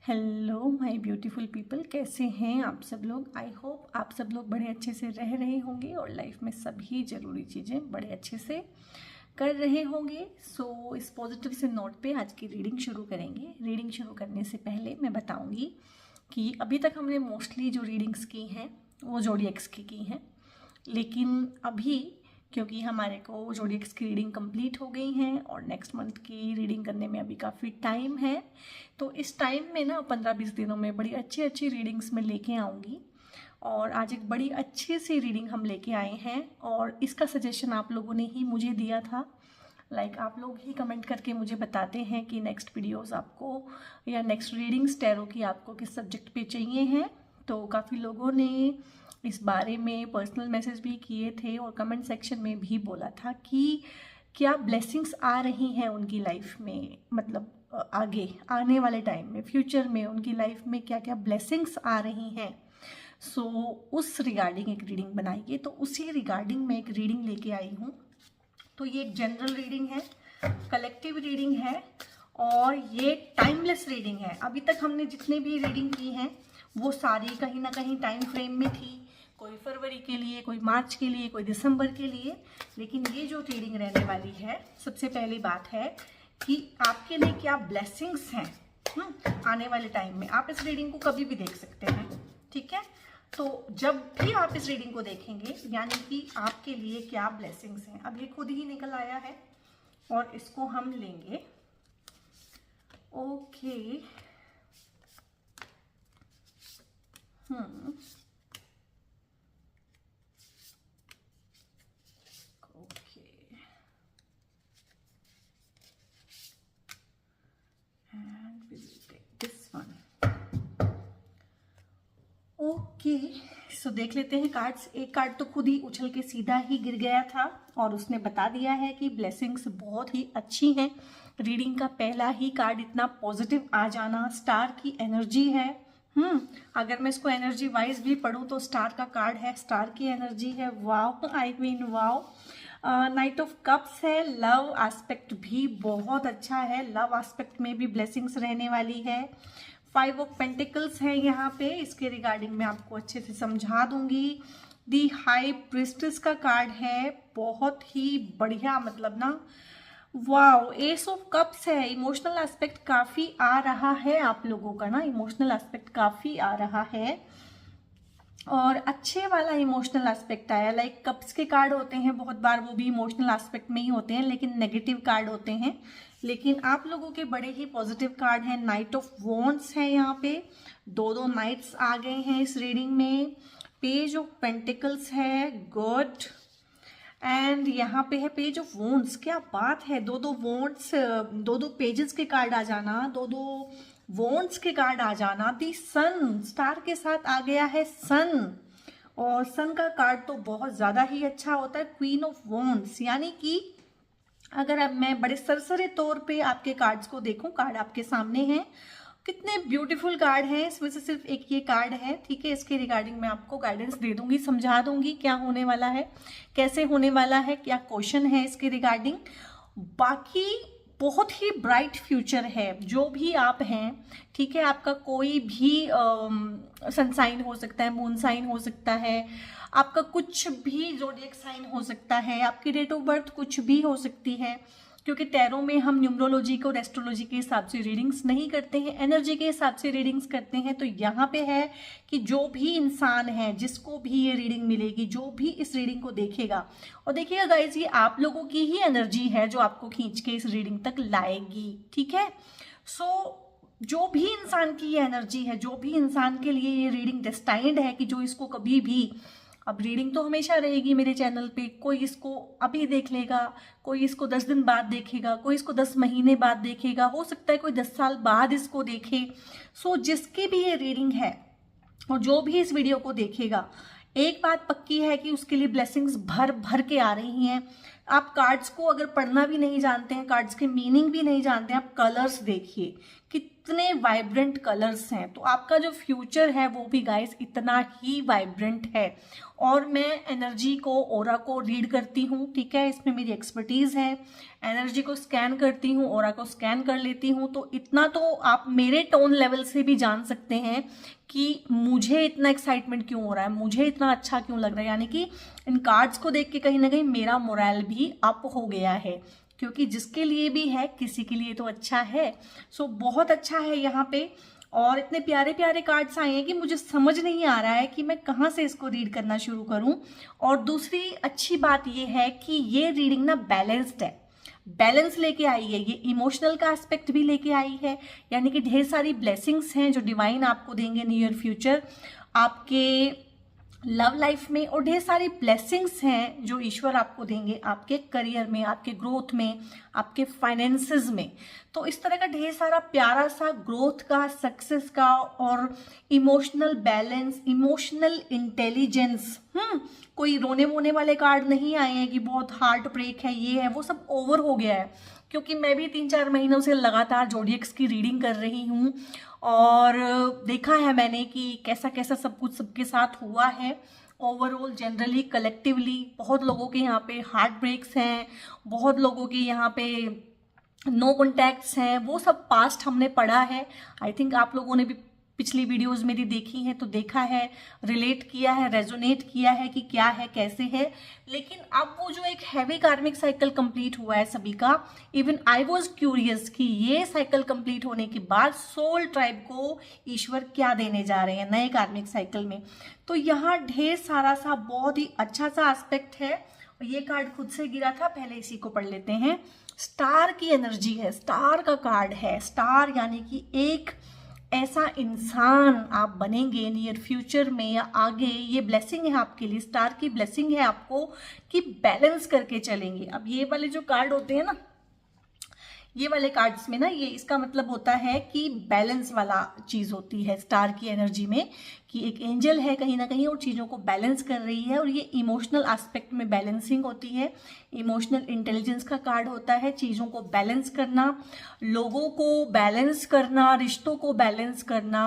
Hello my beautiful people, कैसे हैं आप सब लोग। आई होप आप सब लोग बड़े अच्छे से रह रहे होंगे और लाइफ में सभी ज़रूरी चीज़ें बड़े अच्छे से कर रहे होंगे। सो इस पॉजिटिव से नोट पे आज की रीडिंग शुरू करेंगे। रीडिंग शुरू करने से पहले मैं बताऊंगी कि अभी तक हमने मोस्टली जो रीडिंग्स की हैं वो ज़ोडिएक्स की हैं, लेकिन अभी क्योंकि हमारे को ज़ोडिएक्स की रीडिंग कंप्लीट हो गई हैं और नेक्स्ट मंथ की रीडिंग करने में अभी काफ़ी टाइम है, तो इस टाइम में ना 15-20 दिनों में बड़ी अच्छी अच्छी रीडिंग्स मैं लेके आऊँगी। और आज एक बड़ी अच्छी सी रीडिंग हम लेके आए हैं और इसका सजेशन आप लोगों ने ही मुझे दिया था। आप लोग ही कमेंट करके मुझे बताते हैं कि नेक्स्ट वीडियोस आपको या नेक्स्ट रीडिंग्स टैरो की आपको किस सब्जेक्ट पे चाहिए हैं। तो काफ़ी लोगों ने इस बारे में पर्सनल मैसेज भी किए थे और कमेंट सेक्शन में भी बोला था कि क्या ब्लेसिंग्स आ रही हैं उनकी लाइफ में, मतलब आगे आने वाले टाइम में, फ्यूचर में उनकी लाइफ में क्या क्या ब्लेसिंग्स आ रही हैं। सो उस रिगार्डिंग एक रीडिंग बनाइए, तो उसी रिगार्डिंग मैं एक रीडिंग लेके आई हूँ। तो ये एक जनरल रीडिंग है, कलेक्टिव रीडिंग है और ये टाइमलेस रीडिंग है। अभी तक हमने जितने भी रीडिंग की हैं वो सारी कहीं ना कहीं टाइम फ्रेम में थी, कोई फरवरी के लिए, कोई मार्च के लिए, कोई दिसंबर के लिए। लेकिन ये जो रीडिंग रहने वाली है, सबसे पहली बात है कि आपके लिए क्या ब्लेसिंग्स हैं आने वाले टाइम में। आप इस रीडिंग को कभी भी देख सकते हैं, ठीक है। तो जब भी आप इस रीडिंग को देखेंगे यानी कि आपके लिए क्या ब्लेसिंग्स हैं। अब ये खुद ही निकल आया है और इसको हम लेंगे। ओके, ओके, सो देख लेते हैं कार्ड्स। एक कार्ड तो खुद ही उछल के सीधा ही गिर गया था और उसने बता दिया है कि ब्लेसिंग्स बहुत ही अच्छी हैं। रीडिंग का पहला ही कार्ड इतना पॉजिटिव आ जाना, स्टार की एनर्जी है। अगर मैं इसको एनर्जी वाइज भी पढ़ूं तो स्टार का कार्ड है, स्टार की एनर्जी है। Wow, I mean wow. Night of cups है। लव एस्पेक्ट भी बहुत अच्छा है, लव एस्पेक्ट में भी ब्लेसिंग्स रहने वाली है। 5 ऑफ पेंटिकल्स है यहाँ पे, इसके रिगार्डिंग मैं आपको अच्छे से समझा दूंगी। दी हाई प्रिस्टेस का कार्ड है, बहुत ही बढ़िया, मतलब ना वाओ। एस ऑफ कप्स है। इमोशनल एस्पेक्ट काफी आ रहा है आप लोगों का ना, इमोशनल एस्पेक्ट काफी आ रहा है और अच्छे वाला इमोशनल एस्पेक्ट आया। कप्स के कार्ड होते हैं बहुत बार, वो भी इमोशनल एस्पेक्ट में ही होते हैं लेकिन नेगेटिव कार्ड होते हैं, लेकिन आप लोगों के बड़े ही पॉजिटिव कार्ड हैं। नाइट ऑफ वॉन्ड्स है यहाँ पे, दो नाइट्स आ गए हैं इस रीडिंग में। पेज ऑफ पेंटिकल्स है, गुड। एंड यहाँ पे है पेज ऑफ वॉन्ड्स। क्या बात है, दो वॉन्ड्स, दो पेजेस के कार्ड आ जाना, दो वॉन्ड्स के कार्ड आ जाना। दी सन, स्टार के साथ आ गया है सन, और सन का कार्ड तो बहुत ज्यादा ही अच्छा होता है। क्वीन ऑफ वॉन्ड्स, यानी कि अगर अब मैं बड़े सरसरे तौर पे आपके कार्ड्स को देखूं, कार्ड आपके सामने हैं, कितने ब्यूटीफुल कार्ड हैं, इसमें से सिर्फ एक ये कार्ड है, ठीक है। इसके रिगार्डिंग मैं आपको गाइडेंस दे दूंगी, समझा दूंगी क्या होने वाला है, कैसे होने वाला है, क्या क्वेश्चन है इसके रिगार्डिंग। बाकी बहुत ही ब्राइट फ्यूचर है, जो भी आप हैं, ठीक है। आपका कोई भी सन साइन हो सकता है, मून साइन हो सकता है, आपका कुछ भी ज़ोडिएक साइन हो सकता है, आपकी डेट ऑफ बर्थ कुछ भी हो सकती है, क्योंकि टैरो में हम न्यूमरोलॉजी को एस्ट्रोलॉजी के हिसाब से रीडिंग्स नहीं करते हैं, एनर्जी के हिसाब से रीडिंग्स करते हैं। तो यहाँ पे है कि जो भी इंसान है, जिसको भी ये रीडिंग मिलेगी, जो भी इस रीडिंग को देखेगा, और देखिएगा गाइज, ये आप लोगों की ही एनर्जी है जो आपको खींच के इस रीडिंग तक लाएगी, ठीक है। सो जो भी इंसान की ये एनर्जी है, जो भी इंसान के लिए ये रीडिंग डेस्टाइंड है कि जो इसको कभी भी, अब रीडिंग तो हमेशा रहेगी मेरे चैनल पे, कोई इसको अभी देख लेगा, कोई इसको 10 दिन बाद देखेगा, कोई इसको 10 महीने बाद देखेगा, हो सकता है कोई 10 साल बाद इसको देखे। सो जिसकी भी ये रीडिंग है और जो भी इस वीडियो को देखेगा, एक बात पक्की है कि उसके लिए ब्लेसिंग्स भर भर के आ रही हैं। आप कार्ड्स को अगर पढ़ना भी नहीं जानते हैं, कार्ड्स के मीनिंग भी नहीं जानते हैं, आप कलर्स देखिए, कितने इतने वाइब्रेंट कलर्स हैं, तो आपका जो फ्यूचर है वो भी गाइस इतना ही वाइब्रेंट है। और मैं एनर्जी को, ऑरा को रीड करती हूँ, ठीक है, इसमें मेरी एक्सपर्टीज है। एनर्जी को स्कैन करती हूँ, ऑरा को स्कैन कर लेती हूँ, तो इतना तो आप मेरे टोन लेवल से भी जान सकते हैं कि मुझे इतना एक्साइटमेंट क्यों हो रहा है, मुझे इतना अच्छा क्यों लग रहा है। यानी कि इन कार्ड्स को देख के कहीं ना कहीं मेरा मोरल भी अप हो गया है, क्योंकि जिसके लिए भी है किसी के लिए तो अच्छा है। सो बहुत अच्छा है यहाँ पे। और इतने प्यारे प्यारे कार्ड्स आए हैं कि मुझे समझ नहीं आ रहा है कि मैं कहाँ से इसको रीड करना शुरू करूँ। और दूसरी अच्छी बात ये है कि ये रीडिंग ना बैलेंस्ड है, बैलेंस लेके आई है, ये इमोशनल का एस्पेक्ट भी लेके आई है। यानी कि ढेर सारी ब्लेसिंग्स हैं जो डिवाइन आपको देंगे नियर फ्यूचर आपके लव लाइफ में, और ढेर सारी ब्लेसिंग्स हैं जो ईश्वर आपको देंगे आपके करियर में, आपके ग्रोथ में, आपके फाइनेंसेस में। तो इस तरह का ढेर सारा प्यारा सा ग्रोथ का, सक्सेस का और इमोशनल बैलेंस, इमोशनल इंटेलिजेंस। कोई रोने वोने वाले कार्ड नहीं आए हैं कि बहुत हार्ट ब्रेक है, ये है वो, सब ओवर हो गया है। क्योंकि मैं भी 3-4 महीनों से लगातार ज़ोडिएक्स की रीडिंग कर रही हूँ और देखा है मैंने कि कैसा कैसा सब कुछ सबके साथ हुआ है। ओवरऑल जनरली कलेक्टिवली बहुत लोगों के यहाँ पे हार्ट ब्रेक्स हैं, बहुत लोगों के यहाँ पे नो कॉन्टैक्ट्स हैं, वो सब पास्ट हमने पढ़ा है। आई थिंक आप लोगों ने भी पिछली वीडियोस मेरी देखी हैं तो देखा है, रिलेट किया है, रेजोनेट किया है कि क्या है, कैसे है। लेकिन अब वो जो एक हैवी कार्मिक साइकिल कंप्लीट हुआ है सभी का, इवन आई वाज क्यूरियस कि ये साइकिल कंप्लीट होने के बाद सोल ट्राइब को ईश्वर क्या देने जा रहे हैं नए कार्मिक साइकिल में। तो यहाँ ढेर सारा सा बहुत ही अच्छा सा एस्पेक्ट है। ये कार्ड खुद से गिरा था, पहले इसी को पढ़ लेते हैं। स्टार की एनर्जी है, स्टार का कार्ड है। स्टार यानी कि एक ऐसा इंसान आप बनेंगे नियर फ्यूचर में या आगे, ये ब्लेसिंग है आपके लिए, स्टार की ब्लेसिंग है आपको कि बैलेंस करके चलेंगे। अब ये वाले जो कार्ड होते हैं ना, ये वाले कार्ड्स में ना, ये इसका मतलब होता है कि बैलेंस वाला चीज होती है स्टार की एनर्जी में, कि एक एंजल है कहीं ना कहीं और चीजों को बैलेंस कर रही है। और ये इमोशनल एस्पेक्ट में बैलेंसिंग होती है, इमोशनल इंटेलिजेंस का कार्ड होता है, चीजों को बैलेंस करना, लोगों को बैलेंस करना, रिश्तों को बैलेंस करना,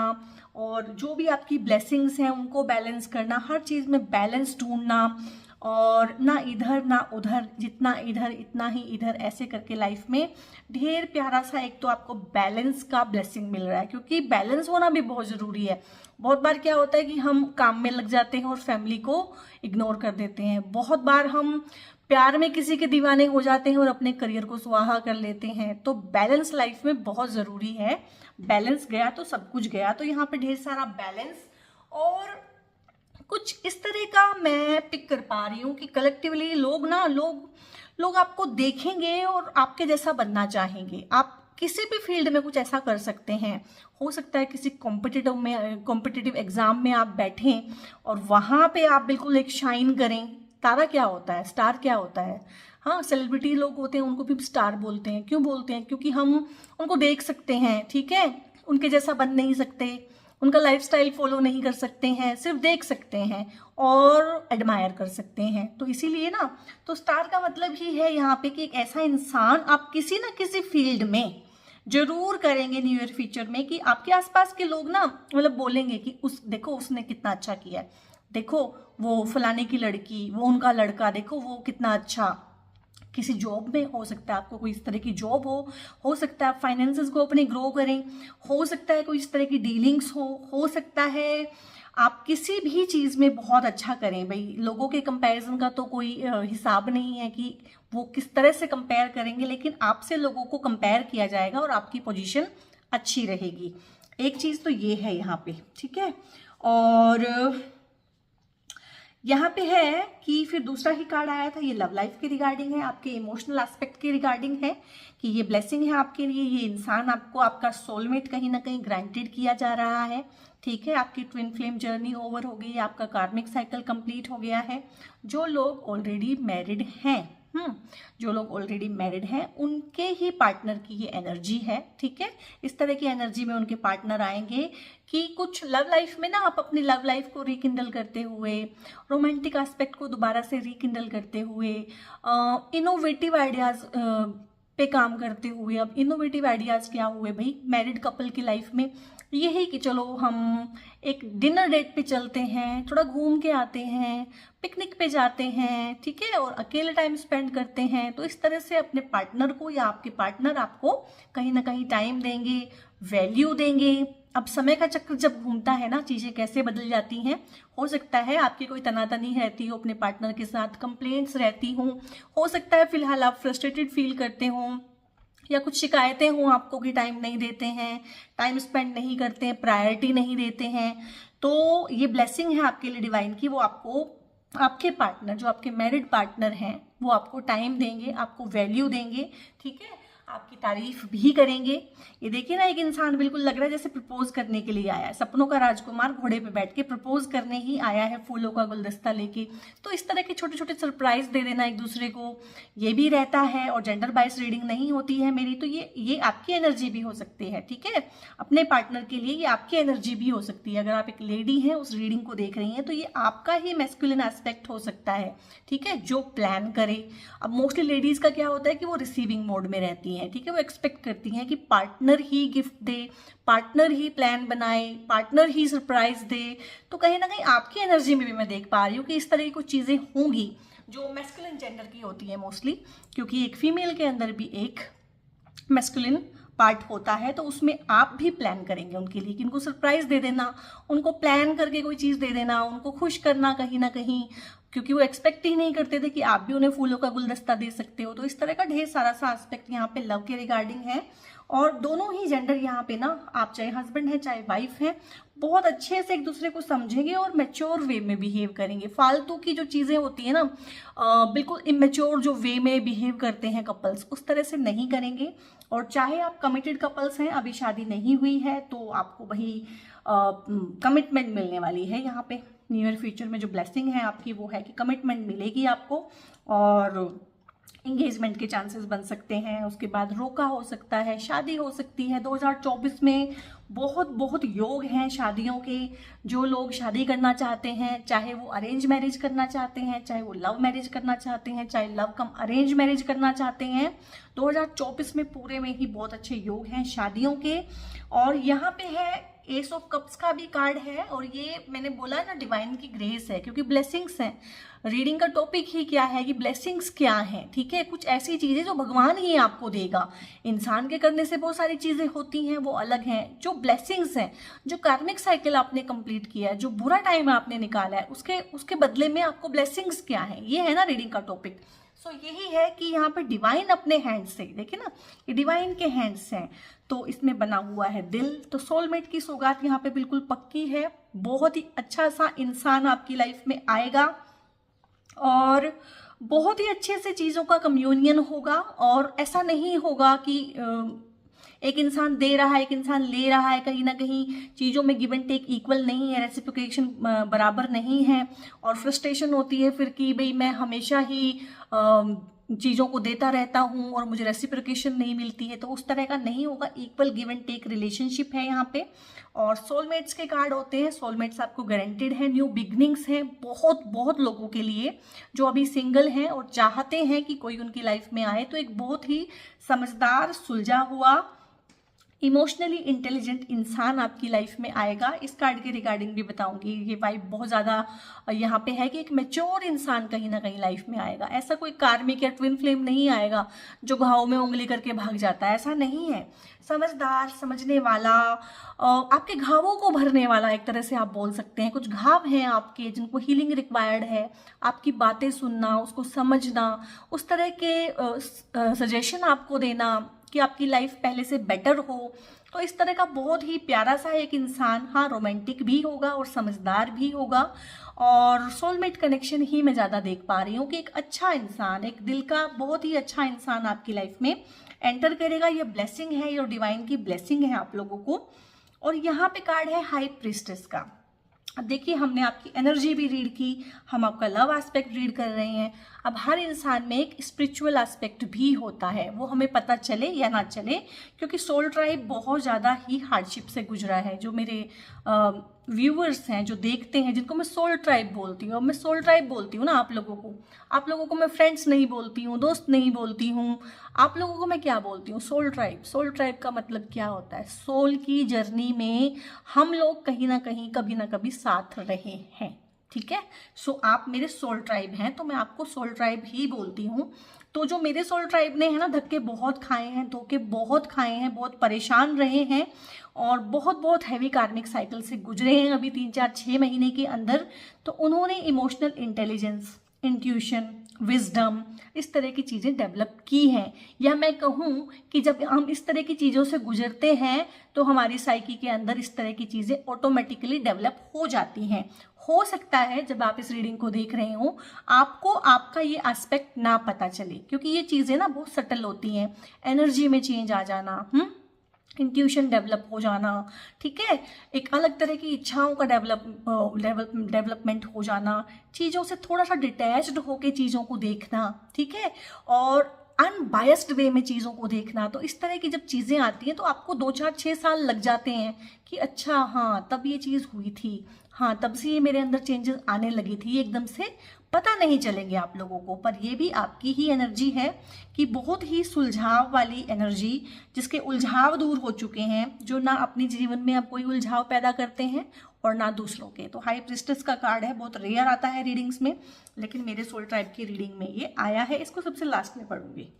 और जो भी आपकी ब्लेसिंग्स हैं उनको बैलेंस करना, हर चीज में बैलेंस ढूंढना, और ना इधर ना उधर, जितना इधर इतना ही इधर, ऐसे करके लाइफ में ढेर प्यारा सा एक तो आपको बैलेंस का ब्लेसिंग मिल रहा है। क्योंकि बैलेंस होना भी बहुत ज़रूरी है। बहुत बार क्या होता है कि हम काम में लग जाते हैं और फैमिली को इग्नोर कर देते हैं। बहुत बार हम प्यार में किसी के दीवाने हो जाते हैं और अपने करियर को स्वाहा कर लेते हैं। तो बैलेंस लाइफ में बहुत ज़रूरी है। बैलेंस गया तो सब कुछ गया। तो यहाँ पे ढेर सारा बैलेंस और कुछ इस तरह का मैं पिक कर पा रही हूँ कि कलेक्टिवली लोग आपको देखेंगे और आपके जैसा बनना चाहेंगे। आप किसी भी फील्ड में कुछ ऐसा कर सकते हैं। हो सकता है किसी कॉम्पिटिटिव एग्जाम में आप बैठें और वहाँ पे आप बिल्कुल एक शाइन करें। तारा क्या होता है, स्टार क्या होता है? हाँ, सेलिब्रिटी लोग होते हैं उनको भी स्टार बोलते हैं। क्यों बोलते हैं? क्योंकि हम उनको देख सकते हैं, ठीक है, उनके जैसा बन नहीं सकते, उनका लाइफस्टाइल फॉलो नहीं कर सकते हैं, सिर्फ देख सकते हैं और एडमायर कर सकते हैं। तो इसीलिए ना, तो स्टार का मतलब ही है यहाँ पे कि एक ऐसा इंसान आप किसी ना किसी फील्ड में जरूर करेंगे नियर फ्यूचर में, कि आपके आसपास के लोग ना मतलब बोलेंगे कि देखो उसने कितना अच्छा किया है, देखो वो फलाने की लड़की, वो उनका लड़का, देखो वो कितना अच्छा। किसी जॉब में हो सकता है आपको कोई इस तरह की जॉब हो सकता है आप फाइनेंसेस को अपने ग्रो करें, हो सकता है कोई इस तरह की डीलिंग्स हो सकता है आप किसी भी चीज़ में बहुत अच्छा करें। भाई लोगों के कंपैरिजन का तो कोई हिसाब नहीं है कि वो किस तरह से कंपेयर करेंगे, लेकिन आपसे लोगों को कंपेयर किया जाएगा और आपकी पोजीशन अच्छी रहेगी। एक चीज़ तो ये है यहाँ पे, ठीक है। और यहाँ पे है कि फिर दूसरा ही कार्ड आया था, ये लव लाइफ के रिगार्डिंग है, आपके इमोशनल एस्पेक्ट के रिगार्डिंग है कि ये ब्लेसिंग है आपके लिए। ये इंसान आपको आपका सोलमेट कहीं ना कहीं ग्रांटेड किया जा रहा है, ठीक है। आपकी ट्विन फ्लेम जर्नी ओवर हो गई है, आपका कार्मिक साइकिल कंप्लीट हो गया है। जो लोग ऑलरेडी मैरिड हैं, जो लोग ऑलरेडी मैरिड हैं उनके ही पार्टनर की ये एनर्जी है, ठीक है। इस तरह की एनर्जी में उनके पार्टनर आएंगे कि कुछ लव लाइफ में ना आप अपनी लव लाइफ को रिकिंडल करते हुए, रोमांटिक एस्पेक्ट को दोबारा से रिकिंडल करते हुए, इनोवेटिव आइडियाज पे काम करते हुए अब इनोवेटिव आइडियाज़ क्या हुए भाई मैरिड कपल की लाइफ में, ये है कि चलो हम एक डिनर डेट पे चलते हैं, थोड़ा घूम के आते हैं, पिकनिक पे जाते हैं, ठीक है, और अकेले टाइम स्पेंड करते हैं। तो इस तरह से अपने पार्टनर को या आपके पार्टनर आपको कहीं ना कहीं टाइम देंगे, वैल्यू देंगे। अब समय का चक्र जब घूमता है ना, चीज़ें कैसे बदल जाती हैं। हो सकता है आपकी कोई तनातनी रहती हो अपने पार्टनर के साथ, कंप्लेंट्स रहती हो सकता है फिलहाल आप फ्रस्ट्रेटेड फील करते हो, या कुछ शिकायतें हों आपको कि टाइम नहीं देते हैं, टाइम स्पेंड नहीं करते हैं, प्रायोरिटी नहीं देते हैं। तो ये ब्लेसिंग है आपके लिए डिवाइन की, वो आपको आपके पार्टनर जो आपके मैरिड पार्टनर हैं वो आपको टाइम देंगे, आपको वैल्यू देंगे, ठीक है, आपकी तारीफ भी करेंगे। ये देखिए ना, एक इंसान बिल्कुल लग रहा है जैसे प्रपोज करने के लिए आया है, सपनों का राजकुमार घोड़े पे बैठ के प्रपोज करने ही आया है, फूलों का गुलदस्ता लेके। तो इस तरह के छोटे छोटे सरप्राइज दे देना एक दूसरे को, ये भी रहता है। और जेंडर बाइस रीडिंग नहीं होती है मेरी, तो ये आपकी एनर्जी भी हो सकती है, ठीक है, अपने पार्टनर के लिए ये आपकी एनर्जी भी हो सकती है। अगर आप एक लेडी हैं उस रीडिंग को देख रही हैं तो ये आपका ही मैस्कुलिन एस्पेक्ट हो सकता है, ठीक है, जो प्लान करे। अब मोस्टली लेडीज का क्या होता है कि वो रिसीविंग मोड में रहती हैं, ठीक है, वो एक्सपेक्ट करती हैं कि पार्टनर ही गिफ्ट दे, पार्टनर ही प्लान बनाए, पार्टनर ही सरप्राइज दे। तो कहीं ना कहीं आपकी एनर्जी में भी मैं देख पा रही हूँ कि इस तरह की कुछ चीजें होंगी जो मैस्कुलिन जेंडर की होती है मोस्टली, क्योंकि एक फीमेल के अंदर भी एक मैस्कुलिन पार्ट होता है। तो उसमें आप भी प्लान करेंगे उनके लिए कि उनको सरप्राइज दे देना, उनको प्लान करके कोई चीज़ दे देना, उनको खुश करना कहीं ना कहीं, क्योंकि वो एक्सपेक्ट ही नहीं करते थे कि आप भी उन्हें फूलों का गुलदस्ता दे सकते हो। तो इस तरह का ढेर सारा सा एस्पेक्ट यहाँ पे लव के रिगार्डिंग है। और दोनों ही जेंडर यहाँ पे ना, आप चाहे हस्बैंड है चाहे वाइफ है, बहुत अच्छे से एक दूसरे को समझेंगे और मैच्योर वे में बिहेव करेंगे। फालतू की जो चीज़ें होती है ना, बिल्कुल इमेच्योर जो वे में बिहेव करते हैं कपल्स, उस तरह से नहीं करेंगे। और चाहे आप कमिटेड कपल्स हैं, अभी शादी नहीं हुई है, तो आपको वही कमिटमेंट मिलने वाली है यहाँ पे। नियर फ्यूचर में जो ब्लेसिंग है आपकी वो है कि कमिटमेंट मिलेगी आपको, और इंगेजमेंट के चांसेस बन सकते हैं। उसके बाद रोका हो सकता है, शादी हो सकती है। 2024 में बहुत बहुत योग हैं शादियों के। जो लोग शादी करना चाहते हैं, चाहे वो अरेंज मैरिज करना चाहते हैं, चाहे वो लव मैरिज करना चाहते हैं, चाहे लव कम अरेंज मैरिज करना चाहते हैं, 2024 में पूरे में ही बहुत अच्छे योग हैं शादियों के। और यहाँ पे है एस ऑफ कप्स का भी कार्ड है, और ये मैंने बोला है ना डिवाइन की ग्रेस है, क्योंकि ब्लेसिंग्स हैं। रीडिंग का टॉपिक ही क्या है कि ब्लेसिंग्स क्या हैं, ठीक है, कुछ ऐसी चीजें जो भगवान ही आपको देगा। इंसान के करने से बहुत सारी चीजें होती हैं, वो अलग हैं। जो ब्लेसिंग्स हैं, जो कार्मिक साइकिल आपने कंप्लीट किया है, जो बुरा टाइम आपने निकाला है, उसके बदले में आपको ब्लेसिंग्स क्या है, ये है ना रीडिंग का टॉपिक। सो यही है कि यहाँ पे डिवाइन अपने हैंड से, देखिए ना, ये डिवाइन के हैंड्स हैं, तो इसमें बना हुआ है दिल। तो सोलमेट की सौगात यहाँ पे बिल्कुल पक्की है। बहुत ही अच्छा सा इंसान आपकी लाइफ में आएगा, और बहुत ही अच्छे से चीज़ों का कम्युनियन होगा। और ऐसा नहीं होगा कि एक इंसान दे रहा है, एक इंसान ले रहा है, कहीं ना कहीं चीज़ों में गिव एंड टेक इक्वल नहीं है, रेसिप्रोकेशन बराबर नहीं है। और फ्रस्ट्रेशन होती है फिर कि भाई मैं हमेशा ही चीज़ों को देता रहता हूँ और मुझे रेसिप्रोकेशन नहीं मिलती है। तो उस तरह का नहीं होगा, equal give and take relationship है यहाँ पे। और सोलमेट्स के कार्ड होते हैं, सोलमेट्स आपको गारंटेड है, न्यू बिगनिंग्स है बहुत बहुत लोगों के लिए जो अभी सिंगल हैं और चाहते हैं कि कोई उनकी लाइफ में आए। तो एक बहुत ही समझदार, सुलझा हुआ, इमोशनली इंटेलिजेंट इंसान आपकी लाइफ में आएगा। इस कार्ड के रिगार्डिंग भी बताऊंगी, ये वाइब बहुत ज़्यादा यहाँ पे है कि एक मैच्योर इंसान कहीं ना कहीं लाइफ में आएगा। ऐसा कोई कार्मिक या ट्विन फ्लेम नहीं आएगा जो घाव में उंगली करके भाग जाता है, ऐसा नहीं है। समझदार, समझने वाला, आपके घावों को भरने वाला, एक तरह से आप बोल सकते हैं। कुछ घाव हैं आपके जिनको हीलिंग रिक्वायर्ड है, आपकी बातें सुनना, उसको समझना, उस तरह के सजेशन आपको देना कि आपकी लाइफ पहले से बेटर हो। तो इस तरह का बहुत ही प्यारा सा एक इंसान, हाँ रोमांटिक भी होगा और समझदार भी होगा। और सोलमेट कनेक्शन ही मैं ज़्यादा देख पा रही हूँ कि एक अच्छा इंसान, एक दिल का बहुत ही अच्छा इंसान आपकी लाइफ में एंटर करेगा। ये ब्लेसिंग है, ये डिवाइन की ब्लेसिंग है आप लोगों को। और यहाँ पे कार्ड है हाई प्रीस्टेस का। अब देखिए, हमने आपकी एनर्जी भी रीड की, हम आपका लव एस्पेक्ट रीड कर रहे हैं। अब हर इंसान में एक स्पिरिचुअल एस्पेक्ट भी होता है, वो हमें पता चले या ना चले, क्योंकि सोल ट्राइब बहुत ज़्यादा ही हार्डशिप से गुजरा है। जो मेरे व्यूअर्स हैं, जो देखते हैं, जिनको मैं सोल ट्राइब बोलती हूँ, अब मैं सोल ट्राइब बोलती हूँ ना आप लोगों को मैं फ्रेंड्स नहीं बोलती हूँ, दोस्त नहीं बोलती हूँ, आप लोगों को मैं क्या बोलती हूँ? Soul tribe. सोल ट्राइब का मतलब क्या होता है? सोल की जर्नी में हम लोग कहीं ना कहीं कभी ना कभी साथ रहे हैं, ठीक है। सो आप मेरे सोल ट्राइब हैं, तो मैं आपको सोल ट्राइब ही बोलती हूँ। तो जो मेरे सोल ट्राइब ने है ना, धक्के बहुत खाए हैं, धोखे बहुत खाए हैं, बहुत परेशान रहे हैं और बहुत बहुत हैवी कार्मिक साइकिल से गुजरे हैं अभी 3-4-6 महीने के अंदर, तो उन्होंने इमोशनल इंटेलिजेंस, इंट्यूशन, विजडम, इस तरह की चीज़ें डेवलप की हैं। या मैं कहूँ कि जब हम इस तरह की चीज़ों से गुजरते हैं तो हमारी साइकी के अंदर इस तरह की चीज़ें ऑटोमेटिकली डेवलप हो जाती हैं। हो सकता है जब आप इस रीडिंग को देख रहे हो आपको आपका ये एस्पेक्ट ना पता चले, क्योंकि ये चीज़ें ना बहुत सटल होती हैं। एनर्जी में चेंज आ जाना, इंट्यूशन डेवलप हो जाना, ठीक है, एक अलग तरह की इच्छाओं का डेवलपमेंट हो जाना, चीज़ों से थोड़ा सा डिटैच्ड होके चीज़ों को देखना, ठीक है, और अनबायस्ड वे में चीज़ों को देखना। तो इस तरह की जब चीज़ें आती हैं तो आपको 2-4-6 साल लग जाते हैं कि अच्छा हाँ तब ये चीज़ हुई थी, हाँ तब से ये मेरे अंदर चेंजेस आने लगी थी, एकदम से पता नहीं चलेंगे आप लोगों को। पर ये भी आपकी ही एनर्जी है कि बहुत ही सुलझाव वाली एनर्जी, जिसके उलझाव दूर हो चुके हैं, जो ना अपने जीवन में अब कोई उलझाव पैदा करते हैं और ना दूसरों के। तो हाई प्रिस्टेस का कार्ड है, बहुत रेयर आता है रीडिंग्स में, लेकिन मेरे सोल ट्राइब की रीडिंग में ये आया है। इसको सबसे लास्ट में पढ़ूंगी।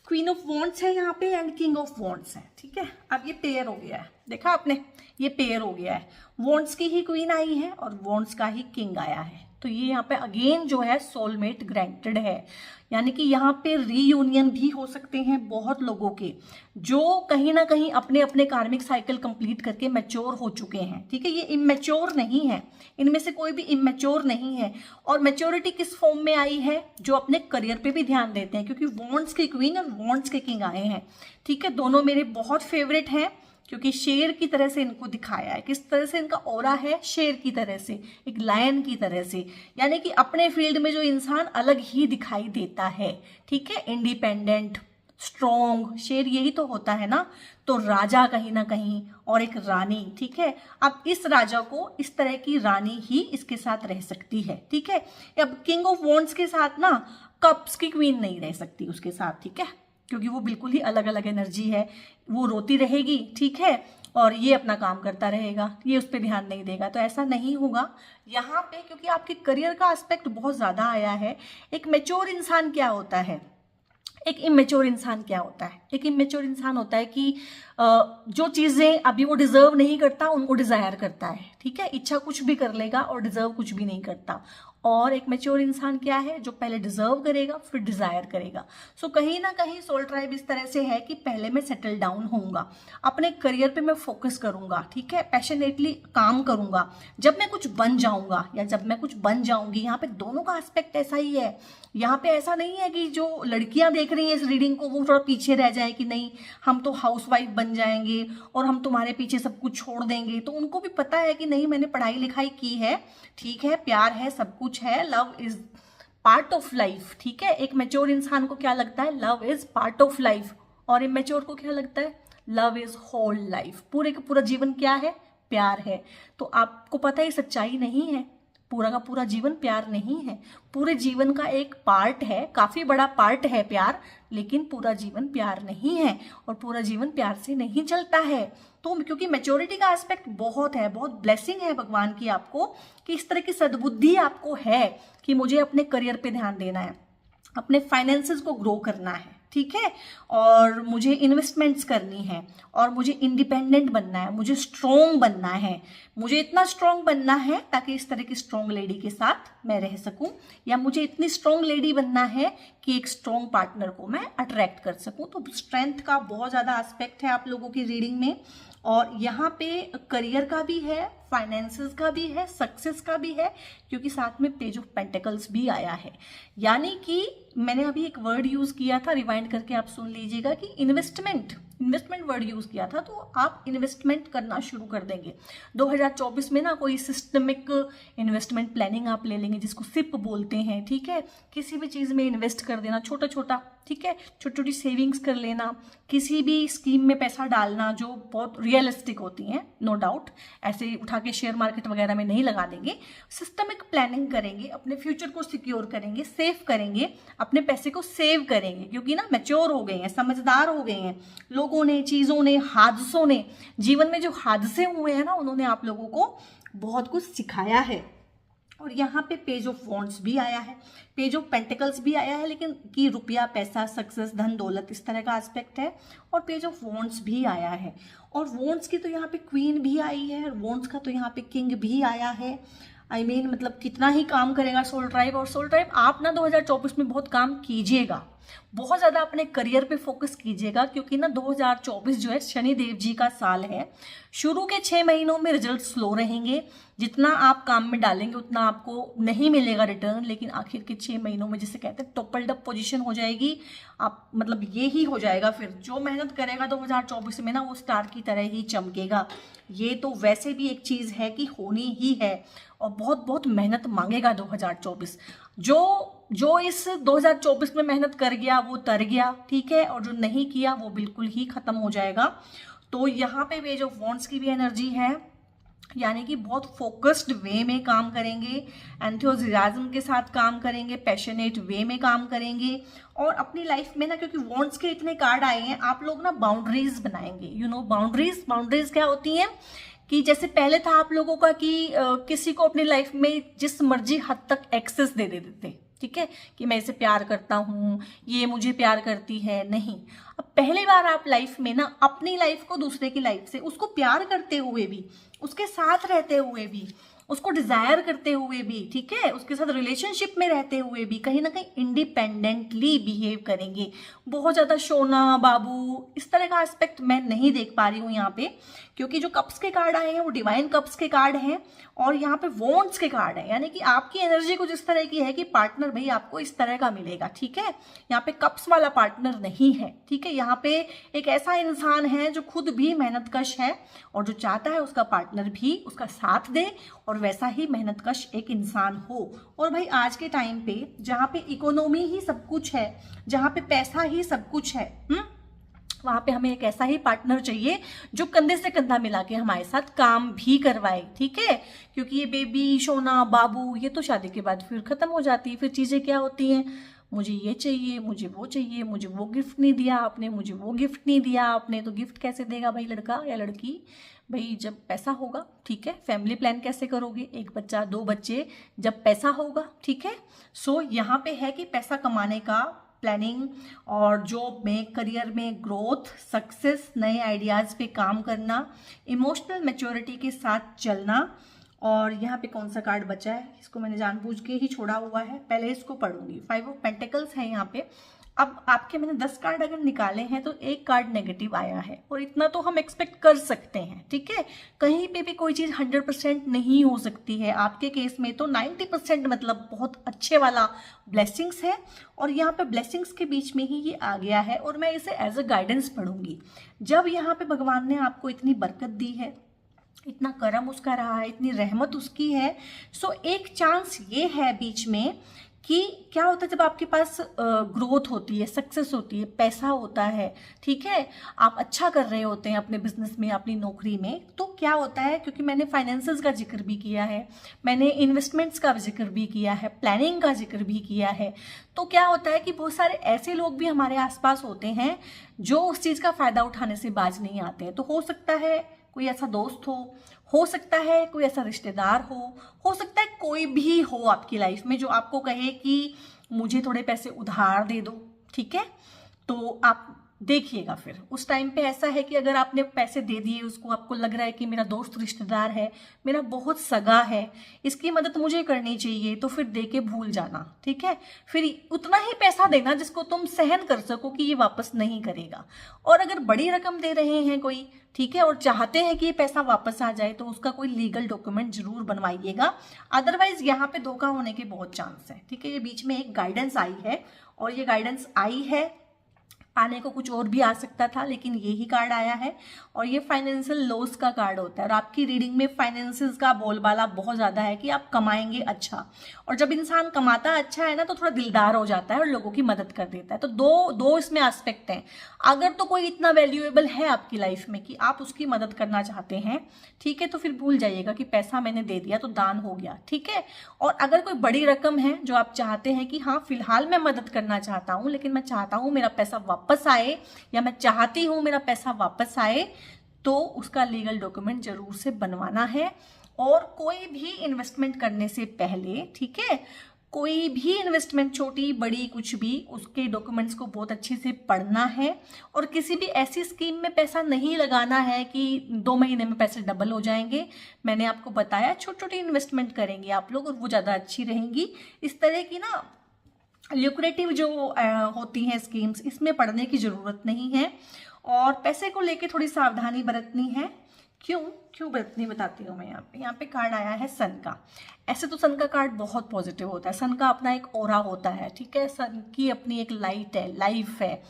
क्वीन ऑफ वॉन्ड्स है यहाँ पे एंड किंग ऑफ वॉन्ड्स है, ठीक है। अब ये पेयर हो गया है, देखा आपने, ये पेयर हो गया है। वॉन्ड्स की ही क्वीन आई है और वॉन्ड्स का ही किंग आया है। तो ये यहाँ पे अगेन जो है सोलमेट ग्रांटेड है, यानी कि यहाँ पे रीयूनियन भी हो सकते हैं बहुत लोगों के, जो कहीं ना कहीं अपने अपने कार्मिक साइकिल कंप्लीट करके मैच्योर हो चुके हैं, ठीक है। ये इमेच्योर नहीं है, इनमें से कोई भी इमेच्योर नहीं है। और मैच्योरिटी किस फॉर्म में आई है? जो अपने करियर पे भी ध्यान देते हैं, क्योंकि वॉन्ड्स की क्वीन और वॉन्ड्स के किंग आए हैं, ठीक है। दोनों मेरे बहुत फेवरेट हैं, क्योंकि शेर की तरह से इनको दिखाया है। किस तरह से इनका ऑरा है? शेर की तरह से, एक लायन की तरह से, यानी कि अपने फील्ड में जो इंसान अलग ही दिखाई देता है, ठीक है, इंडिपेंडेंट, स्ट्रॉन्ग, शेर यही तो होता है ना। तो राजा कहीं ना कहीं और एक रानी, ठीक है। अब इस राजा को इस तरह की रानी ही इसके साथ रह सकती है, ठीक है। अब किंग ऑफ वॉन्ड्स के साथ ना कप्स की क्वीन नहीं रह सकती उसके साथ, ठीक है, क्योंकि वो बिल्कुल ही अलग अलग एनर्जी है। वो रोती रहेगी, ठीक है, और ये अपना काम करता रहेगा, ये उस पर ध्यान नहीं देगा। तो ऐसा नहीं होगा यहाँ पे, क्योंकि आपके करियर का एस्पेक्ट बहुत ज़्यादा आया है। एक मैच्योर इंसान क्या होता है? एक इमेच्योर इंसान क्या होता है? एक इमेच्योर इंसान होता है कि जो चीज़ें अभी वो डिजर्व नहीं करता उनको डिजायर करता है, ठीक है। इच्छा कुछ भी कर लेगा और डिजर्व कुछ भी नहीं करता। और एक मैच्योर इंसान क्या है? जो पहले डिजर्व करेगा फिर डिजायर करेगा। सो कहीं ना कहीं सोल ट्राइब इस तरह से है कि पहले मैं सेटल डाउन होऊंगा, अपने करियर पे मैं फोकस करूंगा, ठीक है, पैशनेटली काम करूंगा। जब मैं कुछ बन जाऊंगा या जब मैं कुछ बन जाऊंगी, यहाँ पे दोनों का एस्पेक्ट ऐसा ही है। यहाँ पे ऐसा नहीं है कि जो लड़कियां देख रही हैं इस रीडिंग को वो थोड़ा पीछे रह जाए कि नहीं हम तो हाउसवाइफ बन जाएंगे और हम तुम्हारे पीछे सब कुछ छोड़ देंगे। तो उनको भी पता है कि नहीं, मैंने पढ़ाई लिखाई की है, ठीक है, प्यार है, सब कुछ है, love is part of life, ठीक है। एक मैच्योर इंसान को क्या लगता है? Love is part of life. और इमेच्योर को क्या लगता है? Love is whole life. पूरे का पूरा जीवन क्या है? प्यार है। तो आपको पता है सच्चाई नहीं है, पूरा का पूरा जीवन प्यार नहीं है। पूरे जीवन का एक पार्ट है, काफी बड़ा पार्ट है प्यार, लेकिन पूरा जीवन प्यार नहीं है और पूरा जीवन प्यार से नहीं चलता है। तो क्योंकि मैच्योरिटी का एस्पेक्ट बहुत है, बहुत ब्लेसिंग है भगवान की आपको कि इस तरह की सद्बुद्धि आपको है कि मुझे अपने करियर पे ध्यान देना है, अपने फाइनेंसेस को ग्रो करना है, ठीक है, और मुझे इन्वेस्टमेंट्स करनी है और मुझे इंडिपेंडेंट बनना है, मुझे स्ट्रॉन्ग बनना है, मुझे इतना स्ट्रॉन्ग बनना है ताकि इस तरह की स्ट्रॉन्ग लेडी के साथ मैं रह सकूं, या मुझे इतनी स्ट्रॉन्ग लेडी बनना है कि एक स्ट्रॉन्ग पार्टनर को मैं अट्रैक्ट कर सकूं। तो स्ट्रेंथ का बहुत ज़्यादा एस्पेक्ट है आप लोगों की रीडिंग में। और यहाँ पे करियर का भी है, फाइनेंसेस का भी है, सक्सेस का भी है, क्योंकि साथ में पेज ऑफ पेंटिकल्स भी आया है। यानी कि मैंने अभी एक वर्ड यूज किया था, रिवाइंड करके आप सुन लीजिएगा, कि इन्वेस्टमेंट वर्ड यूज किया था, तो आप इन्वेस्टमेंट करना शुरू कर देंगे 2024 में ना। कोई सिस्टमिक इन्वेस्टमेंट प्लानिंग आप ले लेंगे, जिसको सिप बोलते हैं, ठीक है। किसी भी चीज में इन्वेस्ट कर देना, छोटा छोटा, ठीक है, छोटी छोटी सेविंग्स कर लेना, किसी भी स्कीम में पैसा डालना जो बहुत रियलिस्टिक होती हैं, नो डाउट। ऐसे उठा के शेयर मार्केट वगैरह में नहीं लगा देंगे। सिस्टमिक प्लानिंग करेंगे, अपने फ्यूचर को सिक्योर करेंगे, सेव करेंगे, अपने पैसे को सेव करेंगे, क्योंकि ना मैच्योर हो गए हैं, समझदार हो गए हैं। लोगों ने, चीजों ने, हादसों ने, जीवन में जो हादसे हुए हैं ना, उन्होंने आप लोगों को बहुत कुछ सिखाया है। और यहाँ पे पेज ऑफ वॉन्ड्स भी आया है, पेज ऑफ पेंटिकल्स भी आया है, लेकिन कि रुपया, पैसा, सक्सेस, धन दौलत, इस तरह का एस्पेक्ट है। और पेज ऑफ वॉन्ड्स भी आया है, और वॉन्ड्स की तो यहाँ पे क्वीन भी आई है, और वॉन्ड्स का तो यहाँ पे किंग भी आया है। आई मीन मतलब कितना ही काम करेगा सोल ट्राइब। और सोल ट्राइब आप ना 2024 में बहुत काम कीजिएगा, बहुत ज्यादा अपने करियर पे फोकस कीजिएगा, क्योंकि ना 2024 जो है शनि देव जी का साल है। शुरू के 6 महीनों में रिजल्ट स्लो रहेंगे, जितना आप काम में डालेंगे उतना आपको नहीं मिलेगा रिटर्न, लेकिन आखिर के 6 महीनों में, जिसे कहते हैं टोपल्ड अप पोजीशन हो जाएगी। आप मतलब ये ही हो जाएगा, फिर जो मेहनत करेगा 2024 में ना, वो स्टार की तरह ही चमकेगा। ये तो वैसे भी एक चीज है कि होनी ही है, और बहुत बहुत मेहनत मांगेगा 2024। जो इस 2024 में मेहनत कर गया वो तर गया, ठीक है, और जो नहीं किया वो बिल्कुल ही खत्म हो जाएगा। तो यहाँ पे पेज ऑफ वॉन्ड्स की भी एनर्जी है, यानी कि बहुत फोकस्ड वे में काम करेंगे, एंथुसियाज्म के साथ काम करेंगे, पैशनेट वे में काम करेंगे। और अपनी लाइफ में ना, क्योंकि वॉन्ड्स के इतने कार्ड आए हैं, आप लोग ना बाउंड्रीज बनाएंगे। यू नो बाउंड्रीज क्या होती हैं, कि जैसे पहले था आप लोगों का कि किसी को अपनी लाइफ में जिस मर्जी हद तक एक्सेस दे देते, ठीक है, कि मैं इसे प्यार करता हूँ, ये मुझे प्यार करती है। नहीं, अब पहली बार आप लाइफ में ना अपनी लाइफ को दूसरे की लाइफ से, उसको प्यार करते हुए भी, उसके साथ रहते हुए भी, उसको डिजायर करते हुए भी, ठीक है, उसके साथ रिलेशनशिप में रहते हुए भी कहीं ना कहीं इंडिपेंडेंटली बिहेव करेंगे। बहुत ज्यादा सोना बाबू इस तरह का एस्पेक्ट मैं नहीं देख पा रही हूँ यहाँ पे, क्योंकि जो कप्स के कार्ड आए हैं वो डिवाइन कप्स के कार्ड हैं, और यहाँ पे वॉन्ड्स के कार्ड है, यानी कि आपकी एनर्जी कुछ इस तरह की है कि पार्टनर भाई आपको इस तरह का मिलेगा, ठीक है। यहाँ पे कप्स वाला पार्टनर नहीं है, ठीक है। यहाँ पे एक ऐसा इंसान है जो खुद भी मेहनतकश है, और जो चाहता है उसका पार्टनर भी उसका साथ दे, और वैसा ही मेहनतकश एक इंसान हो। और भाई आज के टाइम पे जहाँ पे इकोनॉमी ही सब कुछ है, जहाँ पे पैसा ही सब कुछ है, वहां पे हमें एक ऐसा ही पार्टनर चाहिए जो कंधे से कंधा मिला के हमारे साथ काम भी करवाए, ठीक है। क्योंकि ये बेबी, सोना, बाबू, ये तो शादी के बाद फिर खत्म हो जाती है। फिर चीजें क्या होती हैं, मुझे ये चाहिए, मुझे वो चाहिए, मुझे वो गिफ्ट नहीं दिया आपने, मुझे वो गिफ्ट नहीं दिया आपने। तो गिफ्ट कैसे देगा भाई लड़का या लड़की, भाई जब पैसा होगा, ठीक है। फैमिली प्लान कैसे करोगे, 1 बच्चा 2 बच्चे, जब पैसा होगा, ठीक है। सो यहाँ पे है कि पैसा कमाने का प्लानिंग, और जॉब में, करियर में ग्रोथ, सक्सेस, नए आइडियाज पे काम करना, इमोशनल मैच्योरिटी के साथ चलना। और यहाँ पे कौन सा कार्ड बचा है, इसको मैंने जानबूझ के ही छोड़ा हुआ है, पहले इसको पढ़ूंगी। 5 ऑफ पेंटिकल्स है यहाँ पे। अब आपके मैंने 10 कार्ड अगर निकाले हैं तो 1 कार्ड नेगेटिव आया है, और इतना तो हम एक्सपेक्ट कर सकते हैं, ठीक है। कहीं पे भी कोई चीज 100% नहीं हो सकती है। आपके केस में तो 90% मतलब बहुत अच्छे वाला ब्लेसिंग्स है, और यहाँ पे ब्लेसिंग्स के बीच में ही ये आ गया है, और मैं इसे एज अ गाइडेंस पढ़ूंगी। जब यहाँ पे भगवान ने आपको इतनी बरकत दी है, इतना करम उसका रहा है, इतनी रहमत उसकी है, सो एक चांस ये है बीच में कि क्या होता है जब आपके पास ग्रोथ होती है, सक्सेस होती है, पैसा होता है, ठीक है, आप अच्छा कर रहे होते हैं अपने बिजनेस में, अपनी नौकरी में, तो क्या होता है, क्योंकि मैंने फाइनेंसेस का जिक्र भी किया है, मैंने इन्वेस्टमेंट्स का जिक्र भी किया है, प्लानिंग का जिक्र भी किया है, तो क्या होता है कि बहुत सारे ऐसे लोग भी हमारे आसपास होते हैं जो उस चीज़ का फायदा उठाने से बाज नहीं आते हैं। तो हो सकता है कोई ऐसा दोस्त हो सकता है कोई ऐसा रिश्तेदार हो सकता है कोई भी हो आपकी लाइफ में जो आपको कहे कि मुझे थोड़े पैसे उधार दे दो, ठीक है। तो आप देखिएगा। फिर उस टाइम पे ऐसा है कि अगर आपने पैसे दे दिए उसको, आपको लग रहा है कि मेरा दोस्त रिश्तेदार है, मेरा बहुत सगा है, इसकी मदद मुझे करनी चाहिए, तो फिर दे के भूल जाना, ठीक है। फिर उतना ही पैसा देना जिसको तुम सहन कर सको कि ये वापस नहीं करेगा। और अगर बड़ी रकम दे रहे हैं कोई, ठीक है, और चाहते हैं कि ये पैसा वापस आ जाए, तो उसका कोई लीगल डॉक्यूमेंट जरूर बनवाइएगा, अदरवाइज यहाँ पे धोखा होने के बहुत चांस है, ठीक है। ये बीच में एक गाइडेंस आई है, और ये गाइडेंस आई है, आने को कुछ और भी आ सकता था, लेकिन ये ही कार्ड आया है। और ये फाइनेंशियल लॉस का कार्ड होता है, और आपकी रीडिंग में फाइनेंसेस का बोलबाला बहुत ज़्यादा है कि आप कमाएंगे अच्छा, और जब इंसान कमाता अच्छा है ना, तो थोड़ा दिलदार हो जाता है और लोगों की मदद कर देता है। तो दो इसमें एस्पेक्ट हैं। अगर तो कोई इतना वैल्यूएबल है आपकी लाइफ में कि आप उसकी मदद करना चाहते हैं, ठीक है, तो फिर भूल जाइएगा कि पैसा मैंने दे दिया तो दान हो गया, ठीक है। और अगर कोई बड़ी रकम है जो आप चाहते हैं कि हाँ फिलहाल मैं मदद करना चाहता हूँ, लेकिन मैं चाहता हूँ मेरा पैसा वापस आए, या मैं चाहती हूँ मेरा पैसा वापस आए, तो उसका लीगल डॉक्यूमेंट जरूर से बनवाना है। और कोई भी इन्वेस्टमेंट करने से पहले, ठीक है, कोई भी इन्वेस्टमेंट, छोटी बड़ी कुछ भी, उसके डॉक्यूमेंट्स को बहुत अच्छे से पढ़ना है। और किसी भी ऐसी स्कीम में पैसा नहीं लगाना है कि 2 महीने में पैसे डबल हो जाएंगे। मैंने आपको बताया छोटी छोटी इन्वेस्टमेंट करेंगे आप लोग, और वो ज़्यादा अच्छी रहेंगी। इस तरह की ना ल्यूक्रेटिव जो होती हैं स्कीम्स, इसमें पढ़ने की ज़रूरत नहीं है। और पैसे को लेके थोड़ी सावधानी बरतनी है। क्यों बरतनी बताती हूँ मैं। यहाँ पे कार्ड आया है सन का। ऐसे तो सन का कार्ड बहुत पॉजिटिव होता है, सन का अपना एक ऑरा होता है, ठीक है। सन की अपनी एक लाइट है, लाइफ है,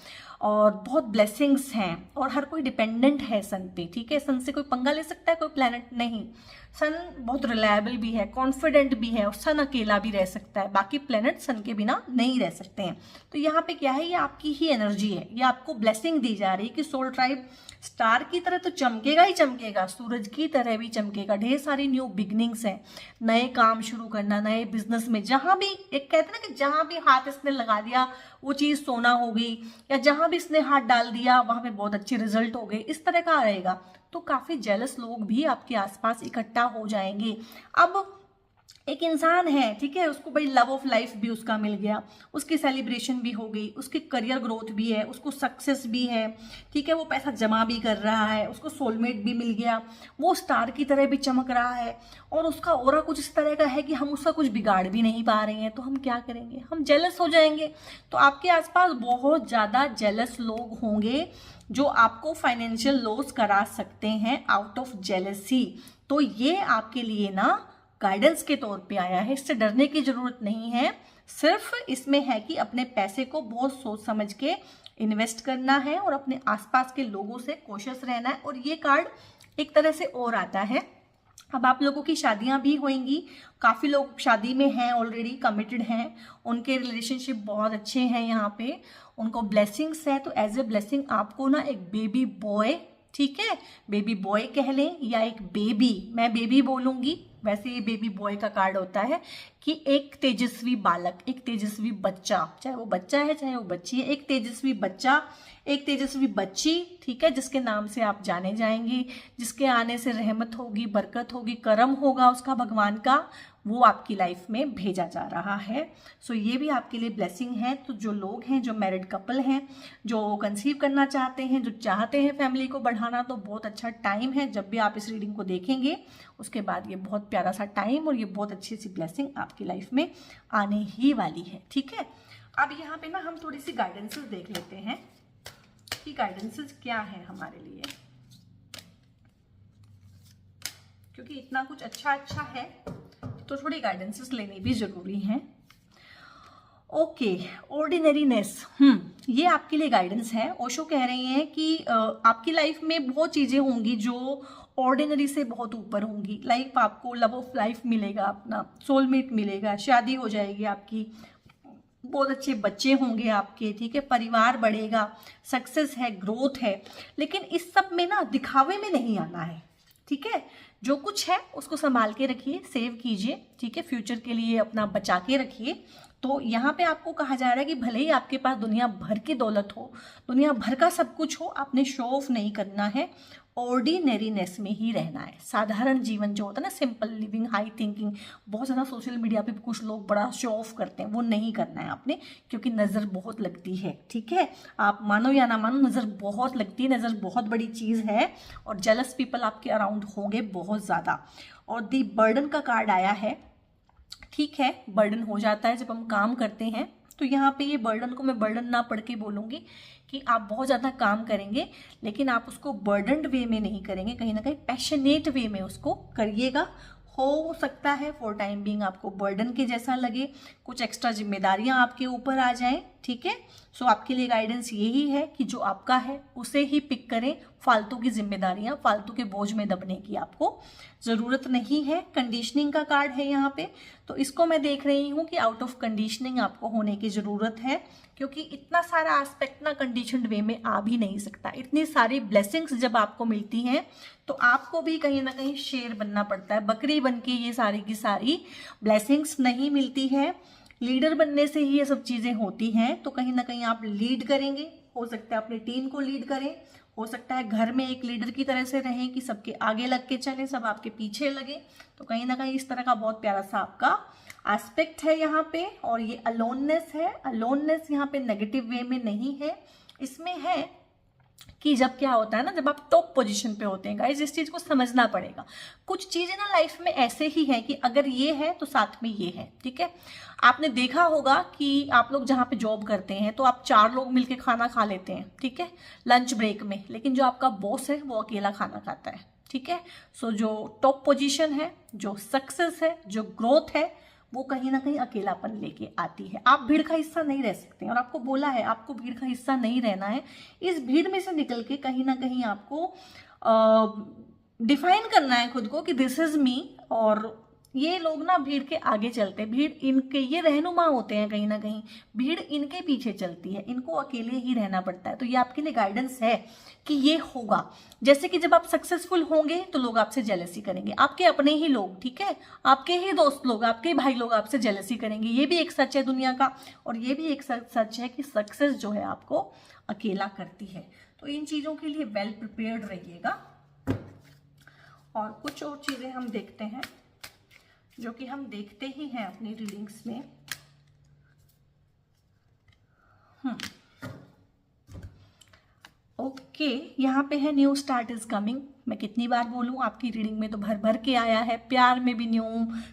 और बहुत ब्लेसिंग्स हैं, और हर कोई डिपेंडेंट है सन पे, ठीक है। सन से कोई पंगा ले सकता है कोई प्लैनेट नहीं। सन बहुत रिलायबल भी है, कॉन्फिडेंट भी है, और सन अकेला भी रह सकता है, बाकी प्लैनेट सन के बिना नहीं रह सकते हैं। तो यहाँ पे क्या है, ये आपकी ही एनर्जी है, ये आपको ब्लेसिंग दी जा रही है कि सोल ट्राइब स्टार की तरह तो चमकेगा ही चमकेगा, सूरज की तरह भी चमकेगा। ढेर सारी न्यू बिगनिंग्स हैं, नए काम शुरू करना, नए बिजनेस में, जहां भी एक कहते हैं ना कि जहां भी हाथ इसने लगा दिया वो चीज सोना हो गई, या जहां भी इसने हाथ डाल दिया वहां पे बहुत अच्छे रिजल्ट हो गए, इस तरह का रहेगा। तो काफी जेलस लोग भी आपके आसपास इकट्ठा हो जाएंगे। अब एक इंसान है, ठीक है, उसको भाई लव ऑफ लाइफ भी उसका मिल गया, उसकी सेलिब्रेशन भी हो गई, उसकी करियर ग्रोथ भी है, उसको सक्सेस भी है, ठीक है, वो पैसा जमा भी कर रहा है, उसको सोलमेट भी मिल गया, वो स्टार की तरह भी चमक रहा है, और उसका ऑरा कुछ इस तरह का है कि हम उसका कुछ बिगाड़ भी नहीं पा रहे हैं। तो हम क्या करेंगे, हम जेलस हो जाएंगे। तो आपके आसपास बहुत ज़्यादा जेलस लोग होंगे जो आपको फाइनेंशियल लॉस करा सकते हैं आउट ऑफ जेलसी। तो ये आपके लिए ना गाइडेंस के तौर पे आया है, इससे डरने की जरूरत नहीं है। सिर्फ इसमें है कि अपने पैसे को बहुत सोच समझ के इन्वेस्ट करना है, और अपने आसपास के लोगों से कॉशियस रहना है। और ये कार्ड एक तरह से और आता है, अब आप लोगों की शादियां भी होंगी, काफ़ी लोग शादी में हैं, ऑलरेडी कमिटेड हैं, उनके रिलेशनशिप बहुत अच्छे हैं, यहाँ पे उनको ब्लेसिंग्स है। तो एज ए ब्लेसिंग आपको ना एक बेबी बॉय, ठीक है, बेबी बॉय कह लें या एक बेबी, मैं बेबी बोलूँगी, वैसे ये बेबी बॉय का कार्ड होता है कि एक तेजस्वी बालक, एक तेजस्वी बच्चा, चाहे वो बच्चा है चाहे वो बच्ची है, एक तेजस्वी बच्चा, एक तेजस्वी बच्ची, ठीक है, जिसके नाम से आप जाने जाएंगे, जिसके आने से रहमत होगी, बरकत होगी, करम होगा उसका भगवान का, वो आपकी लाइफ में भेजा जा रहा है। सो ये भी आपके लिए ब्लेसिंग है। तो जो लोग हैं, जो मैरिड कपल हैं, जो कंसीव करना चाहते हैं, जो चाहते हैं फैमिली को बढ़ाना, तो बहुत अच्छा टाइम है। जब भी आप इस रीडिंग को देखेंगे उसके बाद ये बहुत प्यारा सा टाइम और ये बहुत अच्छी सी ब्लेसिंग आपकी लाइफ में आने ही वाली है, ठीक है। अब यहाँ पे ना हम थोड़ी सी गाइडेंसेस देख लेते हैं कि गाइडेंसेस क्या है हमारे लिए, क्योंकि इतना कुछ अच्छा है तो थोड़ी गाइडेंसेस लेनी भी जरूरी है। ओके, ऑर्डिनरीनेस, ये आपके लिए गाइडेंस है। ओशो कह रही हैं कि आपकी लाइफ में बहुत चीजें होंगी जो ऑर्डिनरी से बहुत ऊपर होंगी। लाइफ आपको लव ऑफ लाइफ मिलेगा, अपना सोलमेट मिलेगा, शादी हो जाएगी आपकी, बहुत अच्छे बच्चे होंगे आपके, ठीक है, परिवार बढ़ेगा, सक्सेस है, ग्रोथ है। लेकिन इस सब में ना दिखावे में नहीं आना है, ठीक है। जो कुछ है उसको संभाल के रखिए, सेव कीजिए, ठीक है, फ्यूचर के लिए अपना बचा के रखिए। तो यहाँ पे आपको कहा जा रहा है कि भले ही आपके पास दुनिया भर की दौलत हो, दुनिया भर का सब कुछ हो, आपने शो ऑफ नहीं करना है। ऑर्डिनरीनेस में ही रहना है। साधारण जीवन जो होता है ना, सिंपल लिविंग, हाई थिंकिंग, बहुत ज़्यादा सोशल मीडिया पे कुछ लोग बड़ा शो ऑफ करते हैं, वो नहीं करना है आपने, क्योंकि नज़र बहुत लगती है। ठीक है, आप मानो या ना मानो, नज़र बहुत लगती है, नज़र बहुत बड़ी चीज़ है, और जेलस पीपल आपके अराउंड होंगे बहुत ज़्यादा। और दी बर्डन का कार्ड आया है। ठीक है, बर्डन हो जाता है जब हम काम करते हैं, तो यहाँ पे ये बर्डन को मैं बर्डन ना पढ़ के बोलूँगी कि आप बहुत ज़्यादा काम करेंगे, लेकिन आप उसको बर्डनड वे में नहीं करेंगे, कहीं ना कहीं पैशनेट वे में उसको करिएगा। हो सकता है फॉर टाइम बीइंग आपको बर्डन के जैसा लगे, कुछ एक्स्ट्रा जिम्मेदारियां आपके ऊपर आ जाएं। ठीक है, सो आपके लिए गाइडेंस यही है कि जो आपका है उसे ही पिक करें, फालतू की जिम्मेदारियां, फालतू के बोझ में दबने की आपको ज़रूरत नहीं है। कंडीशनिंग का कार्ड है यहाँ पे, तो इसको मैं देख रही हूँ कि आउट ऑफ कंडीशनिंग आपको होने की ज़रूरत है, क्योंकि इतना सारा एस्पेक्ट ना कंडीशनड वे में आ भी नहीं सकता। इतनी सारी ब्लेसिंग्स जब आपको मिलती हैं तो आपको भी कहीं ना कहीं शेर बनना पड़ता है, बकरी बन के ये सारी की सारी ब्लेसिंग्स नहीं मिलती है। लीडर बनने से ही ये सब चीज़ें होती हैं, तो कहीं ना कहीं आप लीड करेंगे, हो सकता है अपनी टीम को लीड करें, हो सकता है घर में एक लीडर की तरह से रहें कि सबके आगे लग के चलें, सब आपके पीछे लगे, तो कहीं ना कहीं इस तरह का बहुत प्यारा सा आपका एस्पेक्ट है यहाँ पे। और ये अलोननेस है, अलोननेस यहाँ पे नेगेटिव वे में नहीं है, इसमें है कि जब क्या होता है ना, जब आप टॉप पोजीशन पे होते हैं गाइस, इस चीज को समझना पड़ेगा। कुछ चीजें ना लाइफ में ऐसे ही है कि अगर ये है तो साथ में ये है। ठीक है, आपने देखा होगा कि आप लोग जहाँ पे जॉब करते हैं तो आप 4 लोग मिलके खाना खा लेते हैं, ठीक है, लंच ब्रेक में, लेकिन जो आपका बॉस है वो अकेला खाना खाता है। ठीक है, सो जो टॉप पोजीशन है, जो सक्सेस है, जो ग्रोथ है, वो कहीं ना कहीं अकेलापन लेके आती है। आप भीड़ का हिस्सा नहीं रह सकते, और आपको बोला है आपको भीड़ का हिस्सा नहीं रहना है। इस भीड़ में से निकल के कहीं ना कहीं आपको डिफाइन करना है खुद को कि दिस इज मी। और ये लोग ना भीड़ के आगे चलते हैं, भीड़ इनके, ये रहनुमा होते हैं, कहीं ना कहीं भीड़ इनके पीछे चलती है, इनको अकेले ही रहना पड़ता है। तो ये आपके लिए गाइडेंस है कि ये होगा। जैसे कि जब आप सक्सेसफुल होंगे तो लोग आपसे जेलसी करेंगे, आपके अपने ही लोग, ठीक है, आपके ही दोस्त लोग, आपके ही भाई लोग आपसे जेलसी करेंगे। ये भी एक सच है दुनिया का, और ये भी एक सच है कि सक्सेस जो है आपको अकेला करती है। तो इन चीज़ों के लिए वेल प्रिपेयर्ड रहिएगा। और कुछ और चीज़ें हम देखते हैं जो कि हम देखते ही हैं अपनी रीडिंग्स में। ओके, यहाँ पे है न्यू स्टार्ट इज कमिंग। मैं कितनी बार बोलूँ, आपकी रीडिंग में तो भर भर के आया है। प्यार में भी न्यू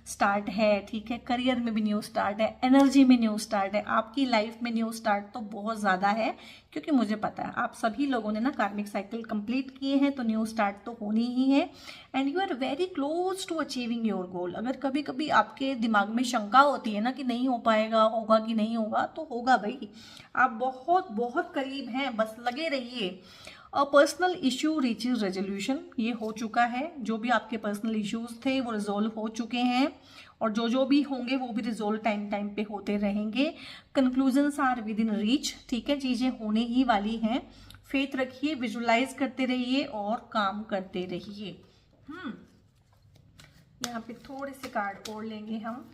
स्टार्ट है, ठीक है, करियर में भी न्यू स्टार्ट है, एनर्जी में न्यू स्टार्ट है, आपकी लाइफ में न्यू स्टार्ट तो बहुत ज़्यादा है, क्योंकि मुझे पता है आप सभी लोगों ने ना कार्मिक साइकिल कंप्लीट किए हैं, तो न्यू स्टार्ट तो होनी ही है। And you are very close to achieving your goal. अगर कभी कभी आपके दिमाग में शंका होती है ना कि नहीं हो पाएगा, होगा कि नहीं होगा, तो होगा भाई, आप बहुत बहुत करीब हैं, बस लगे रहिए। A personal issue reaches resolution, ये हो चुका है। जो भी आपके पर्सनल इश्यूज थे वो रिजोल्व हो चुके हैं, और जो भी होंगे वो भी रिजोल्व टाइम पे होते रहेंगे। Conclusions are within reach, ठीक है, चीज़ें होने ही वाली हैं। फेथ रखिए, विजुलाइज करते रहिए और काम करते रहिए। यहाँ पे थोड़े से कार्ड और लेंगे हम,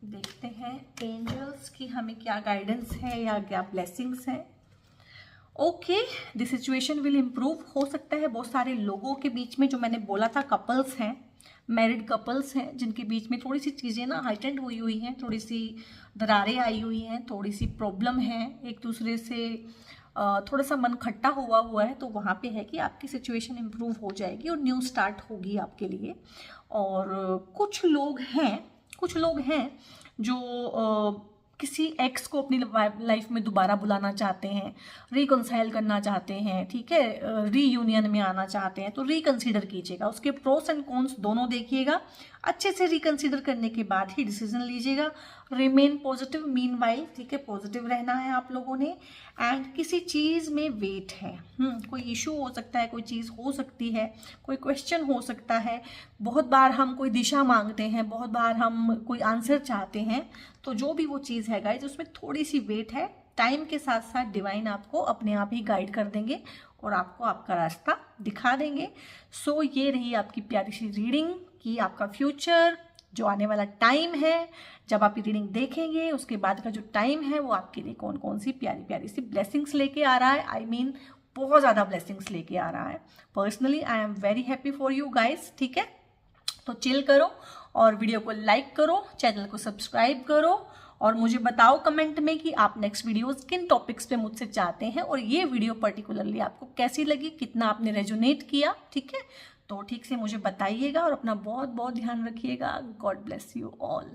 देखते हैं एंजल्स की हमें क्या गाइडेंस है या क्या ब्लेसिंग्स है। Okay, the situation will improve. हो सकता है बहुत सारे लोगों के बीच में, जो मैंने बोला था कपल्स हैं, मैरिड कपल्स हैं, जिनके बीच में थोड़ी सी चीज़ें ना हाइटेंड हुई हैं, थोड़ी सी दरारें आई हुई हैं, थोड़ी सी प्रॉब्लम है, एक दूसरे से थोड़ा सा मन खट्टा हुआ है, तो वहाँ पे है कि आपकी सिचुएशन इम्प्रूव हो जाएगी और न्यू स्टार्ट होगी आपके लिए। और कुछ लोग हैं जो किसी एक्स को अपनी लाइफ में दोबारा बुलाना चाहते हैं, रिकंसाइल करना चाहते हैं, ठीक है, रीयूनियन में आना चाहते हैं, तो रिकंसीडर कीजिएगा, उसके प्रोस एंड कॉन्स दोनों देखिएगा, अच्छे से रिकंसीडर करने के बाद ही डिसीजन लीजिएगा। रिमेन पॉजिटिव मीनवाइल, ठीक है, पॉजिटिव रहना है आप लोगों ने। एंड किसी चीज़ में वेट है, कोई इशू हो सकता है, कोई चीज़ हो सकती है, कोई क्वेश्चन हो सकता है। बहुत बार हम कोई दिशा मांगते हैं, बहुत बार हम कोई आंसर चाहते हैं, तो जो भी वो चीज़ है गाइज, उसमें थोड़ी सी वेट है। टाइम के साथ साथ डिवाइन आपको अपने आप ही गाइड कर देंगे और आपको आपका रास्ता दिखा देंगे। सो ये रही आपकी प्यारी सी रीडिंग कि आपका फ्यूचर, जो आने वाला टाइम है, जब आप ये रीडिंग देखेंगे उसके बाद का जो टाइम है, वो आपके लिए कौन कौन सी प्यारी प्यारी सी ब्लेसिंग्स लेके आ रहा है। आई मीन बहुत ज़्यादा ब्लेसिंग्स लेके आ रहा है। Personally I am very happy for you guys, ठीक है। तो चिल करो और वीडियो को लाइक करो, चैनल को सब्सक्राइब करो और मुझे बताओ कमेंट में कि आप नेक्स्ट वीडियोस किन टॉपिक्स पे मुझसे चाहते हैं और ये वीडियो पर्टिकुलरली आपको कैसी लगी, कितना आपने रेजोनेट किया, ठीक है। तो ठीक से मुझे बताइएगा और अपना बहुत बहुत ध्यान रखिएगा। God bless you all.